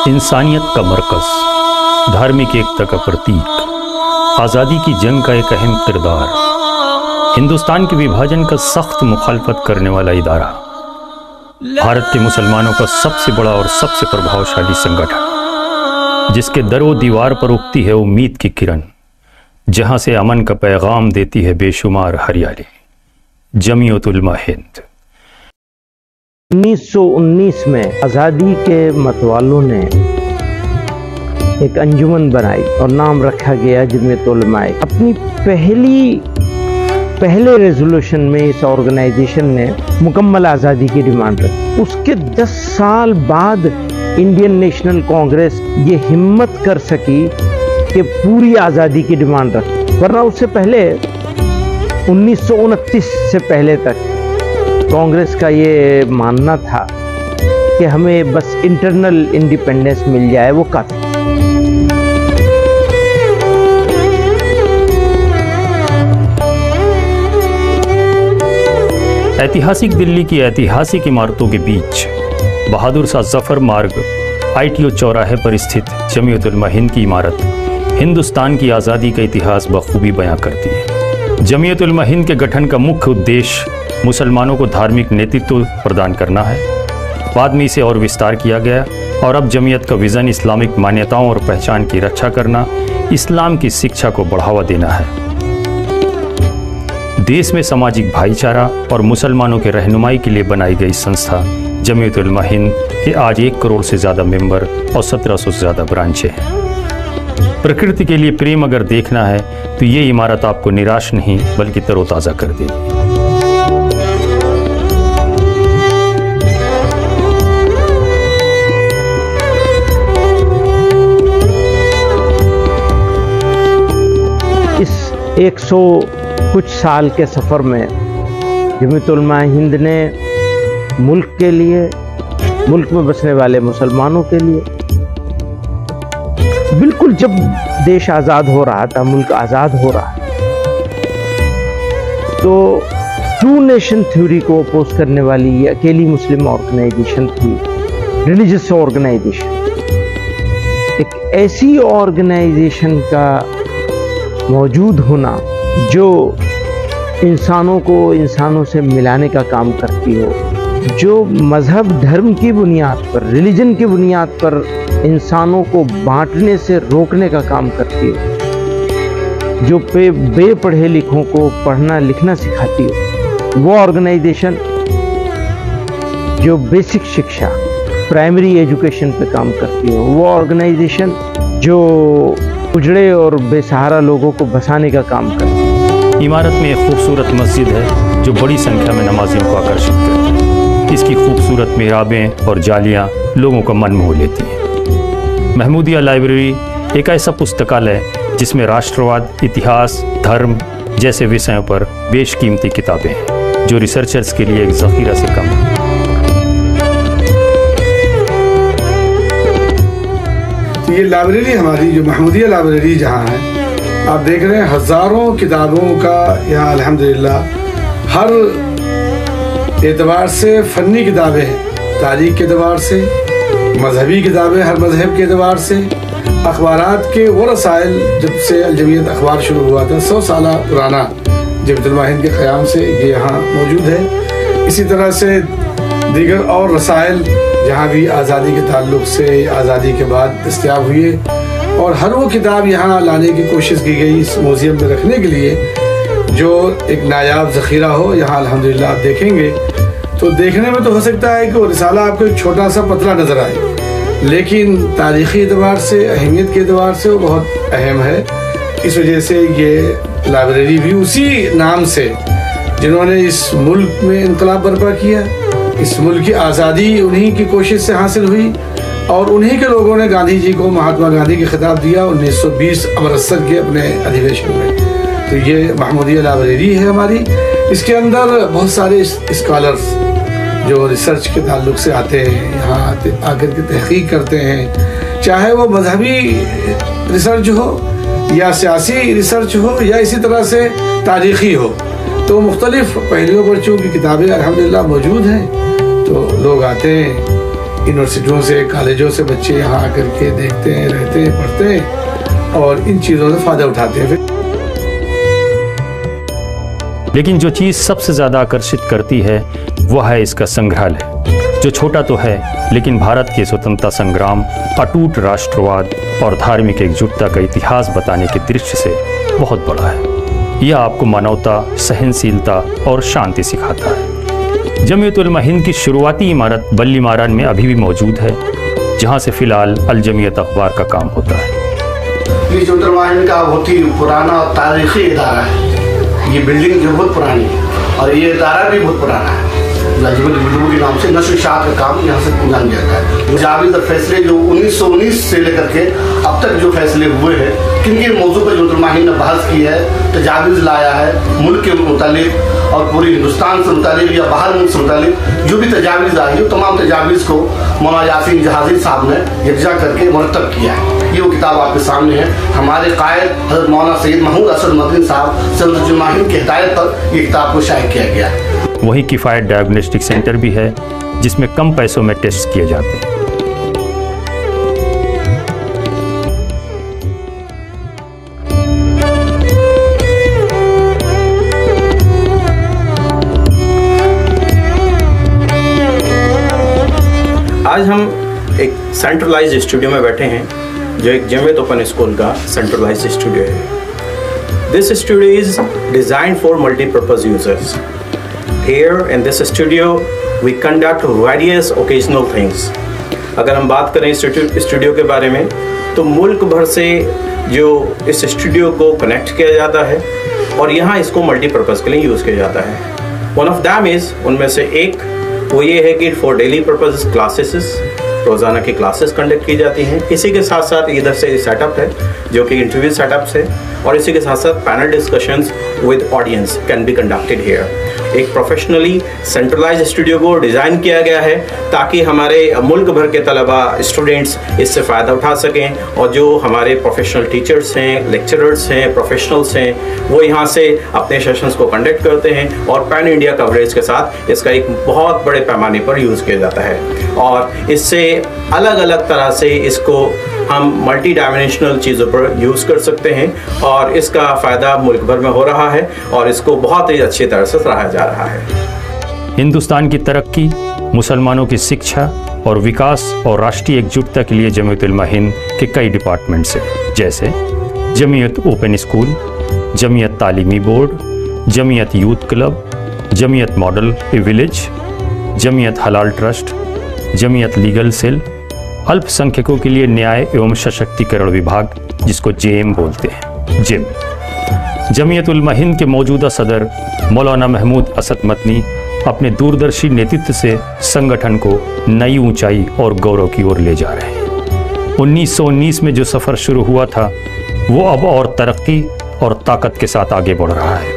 इंसानियत का मरकज़, धार्मिक एकता का प्रतीक, आज़ादी की जंग का एक अहम किरदार, हिंदुस्तान के विभाजन का सख्त मुखालफत करने वाला इदारा, भारत के मुसलमानों का सबसे बड़ा और सबसे प्रभावशाली संगठन, जिसके दरो दीवार पर उगती है उम्मीद की किरण, जहां से अमन का पैगाम देती है बेशुमार हरियाली, जमीयत उलमा हिंद। 1919 में आज़ादी के मतवालों ने एक अंजुमन बनाई और नाम रखा गया जमीयत उलमा। अपनी पहले रेजोल्यूशन में इस ऑर्गेनाइजेशन ने मुकम्मल आज़ादी की डिमांड रखी। उसके 10 साल बाद इंडियन नेशनल कांग्रेस ये हिम्मत कर सकी कि पूरी आज़ादी की डिमांड रखी, वरना उससे पहले 1929 से पहले तक कांग्रेस का ये मानना था कि हमें बस इंटरनल इंडिपेंडेंस मिल जाए, वो काफी। ऐतिहासिक दिल्ली की ऐतिहासिक इमारतों के बीच बहादुर शाह जफर मार्ग ITO चौराहे पर स्थित जमीयत उलमा हिंद की इमारत हिंदुस्तान की आज़ादी का इतिहास बखूबी बयां करती है। जमीयत उलमा हिंद के गठन का मुख्य उद्देश्य मुसलमानों को धार्मिक नेतृत्व प्रदान करना है। बाद में इसे और विस्तार किया गया और अब जमीयत का विज़न इस्लामिक मान्यताओं और पहचान की रक्षा करना, इस्लाम की शिक्षा को बढ़ावा देना है। देश में सामाजिक भाईचारा और मुसलमानों के रहनुमाई के लिए बनाई गई संस्था जमीयत उलमा हिंद के आज 1 करोड़ से ज़्यादा मेंबर और 1700 से ज़्यादा ब्रांचें हैं। प्रकृति के लिए प्रेम अगर देखना है तो ये इमारत आपको निराश नहीं बल्कि तरोताज़ा कर देगी। इस 100 कुछ साल के सफ़र में जमीयत उलमा हिंद ने मुल्क के लिए, मुल्क में बसने वाले मुसलमानों के लिए, बिल्कुल जब देश आज़ाद हो रहा था, मुल्क आज़ाद हो रहा था, तो टू नेशन थ्योरी को अपोज करने वाली ये अकेली मुस्लिम ऑर्गेनाइजेशन थी, रिलीजियस ऑर्गेनाइजेशन। एक ऐसी ऑर्गेनाइजेशन का मौजूद होना जो इंसानों को इंसानों से मिलाने का काम करती हो, जो मज़हब धर्म की बुनियाद पर, रिलीजन की बुनियाद पर इंसानों को बांटने से रोकने का काम करती हो, जो बेपढ़े लिखों को पढ़ना लिखना सिखाती हो, वो ऑर्गेनाइजेशन जो बेसिक शिक्षा, प्राइमरी एजुकेशन पे काम करती हो, वो ऑर्गेनाइजेशन जो उजड़े और बेसहारा लोगों को बसाने का काम करती है। इमारत में एक खूबसूरत मस्जिद है जो बड़ी संख्या में नमाजियों को आकर्षित करती है। इसकी खूबसूरत मिहराबें और जालियां लोगों का मन मोह लेती हैं। महमूदिया लाइब्रेरी एक ऐसा पुस्तकालय जिसमें राष्ट्रवाद, इतिहास, धर्म जैसे विषयों पर बेशकीमती किताबें हैं, जो रिसर्चर्स के लिए एक ज़ख़ीरा से कम है। ये लाइब्रेरी हमारी जो महमूदिया लाइब्रेरी जहाँ है, आप देख रहे हैं हज़ारों किताबों का यहाँ अल्हम्दुलिल्लाह हर एतबार से फ़नी किताबें हैं, तारीख़ के एतबार से, मजहबी किताबें हर मज़हब के एतबार से, अखबारात के वो रसाइल, जब से अल-जमीयत अखबार शुरू हुआ था 100 साल पुराना जमीयत उलमा हिंद के क़याम से ये यहाँ मौजूद है। इसी तरह से दीगर और रसाइल जहाँ भी आज़ादी के ताल्लुक़ से आज़ादी के बाद दस्तयाब हुए, और हर वो किताब यहाँ लाने की कोशिश की गई इस म्यूज़ियम में रखने के लिए, जो एक नायाब ज़ख़ीरा हो। यहाँ अल्हम्दुलिल्लाह आप देखेंगे तो देखने में तो हो सकता है कि वो रिसाला आपको एक छोटा सा पतला नज़र आए, लेकिन तारीख़ी एतबार से, अहमियत के एतबार से वो बहुत अहम है। इस वजह से ये लाइब्रेरी भी उसी नाम से, जिन्होंने इस मुल्क में इनकलाब बर्पा किया, इस मुल्क की आज़ादी उन्हीं की कोशिश से हासिल हुई, और उन्हीं के लोगों ने गांधी जी को, महात्मा गांधी के खिताब दिया 1920 अमृतसर के अपने अधिवेशन में। तो ये महमूदिया लाइब्रेरी है हमारी। इसके अंदर बहुत सारे स्कॉलर्स जो रिसर्च के ताल्लुक़ से आते हैं, यहाँ आकर के तहक़ीक़ करते हैं, चाहे वो मजहबी रिसर्च हो या सियासी रिसर्च हो या इसी तरह से तारीख़ी हो, तो मुख्तलिफ़ पहलुओं पर चूँकि किताबें अल्हम्दुलिल्लाह मौजूद हैं, तो लोग आते हैं यूनिवर्सिटियों से, कॉलेजों से बच्चे यहाँ आकर के देखते हैं, रहते हैं, पढ़ते हैं और इन चीज़ों से फ़ायदा उठाते हैं। लेकिन जो चीज़ सबसे ज़्यादा आकर्षित करती है वह है इसका संग्रहालय, जो छोटा तो है लेकिन भारत के स्वतंत्रता संग्राम, अटूट राष्ट्रवाद और धार्मिक एकजुटता का इतिहास बताने के दृश्य से बहुत बड़ा है। यह आपको मानवता, सहनशीलता और शांति सिखाता है। जमीयत उलमा हिंद की शुरुआती इमारत बल्ली मारान में अभी भी मौजूद है, जहां से फिलहाल अल जमीयत अखबार का काम होता है। ये जमीयत उलमा हिंद का बहुत ही पुराना और तारीखी इदारा है। ये बिल्डिंग जो बहुत पुरानी है और ये इदारा भी बहुत पुराना है। के नाम से नशर शाह का काम यहाँ से जान जाता है। जावेद और फैसले जो 1919 से लेकर के अब तक जो फैसले हुए हैं, किनके मौजू पर जमीयत उलमा हिंद ने बहस की है, तजावीज़ लाया है मुल्क के मुतालिक और पूरी हिंदुस्तान से मुतालिक या बाहर मुल्क से मुतालिक जो भी तजावीज़ आई है, तमाम तजावीज़ को मौलाना यासीन जहाज़ी साहब ने यकजा करके मुरतब किया है। ये वो किताब आपके सामने है। हमारे कायद हज़रत मौलाना सैयद महमूद असद मदनी साहब जमीयत उलमा हिंद की हिदायत पर ये किताब को शाये किया गया है। वहीं किफ़ायत डायग्नोस्टिक सेंटर भी है, जिसमें कम पैसों में टेस्ट किए जाते हैं। आज हम एक सेंट्रलाइज्ड स्टूडियो में बैठे हैं, जो एक जमीयत ओपन स्कूल का सेंट्रलाइज्ड स्टूडियो है। This studio is designed for multipurpose users. Here in this studio, we conduct various occasional things. अगर हम बात करें स्टूडियो के बारे में, तो मुल्क भर से जो इस स्टूडियो को कनेक्ट किया जाता है और यहाँ इसको मल्टीपर्पज़ के लिए यूज़ किया जाता है। One of them is, उनमें से एक वो ये है कि फॉर डेली पर्पज क्लासेस, रोज़ाना की क्लासेस कंडक्ट की जाती हैं। इसी के साथ साथ इधर से सेटअप है जो कि इंटरव्यू सेटअप्स है, और इसी के साथ साथ panel discussions with audience can be conducted here. एक प्रोफेशनली सेंट्रलाइज्ड स्टूडियो को डिज़ाइन किया गया है ताकि हमारे मुल्क भर के तलबा, स्टूडेंट्स इससे फ़ायदा उठा सकें, और जो हमारे प्रोफेशनल टीचर्स हैं, लेक्चरर्स हैं, प्रोफेशनल्स हैं, वो यहाँ से अपने सेशंस को कंडक्ट करते हैं और पैन इंडिया कवरेज के साथ इसका एक बहुत बड़े पैमाने पर यूज़ किया जाता है। और इससे अलग अलग तरह से इसको हम मल्टी डायमेंशनल चीज़ों पर यूज़ कर सकते हैं, और इसका फ़ायदा मुल्क भर में हो रहा है और इसको बहुत ही अच्छी तरह से सराहा जा रहा है। हिंदुस्तान की तरक्की, मुसलमानों की शिक्षा और विकास और राष्ट्रीय एकजुटता के लिए जमीयत उलमा हिंद के कई डिपार्टमेंट्स हैं, जैसे जमीयत ओपन स्कूल, जमीयत तालीमी board, Jamiat youth club, Jamiat model village, Jamiat हलाल ट्रस्ट, जमीयत लीगल सेल, अल्पसंख्यकों के लिए न्याय एवं सशक्तिकरण विभाग जिसको जेएम बोलते हैं, जिम। जमीयत उलमा हिंद के मौजूदा सदर मौलाना महमूद असद मदनी अपने दूरदर्शी नेतृत्व से संगठन को नई ऊंचाई और गौरव की ओर ले जा रहे हैं। 1919 में जो सफ़र शुरू हुआ था वो अब और तरक्की और ताकत के साथ आगे बढ़ रहा है।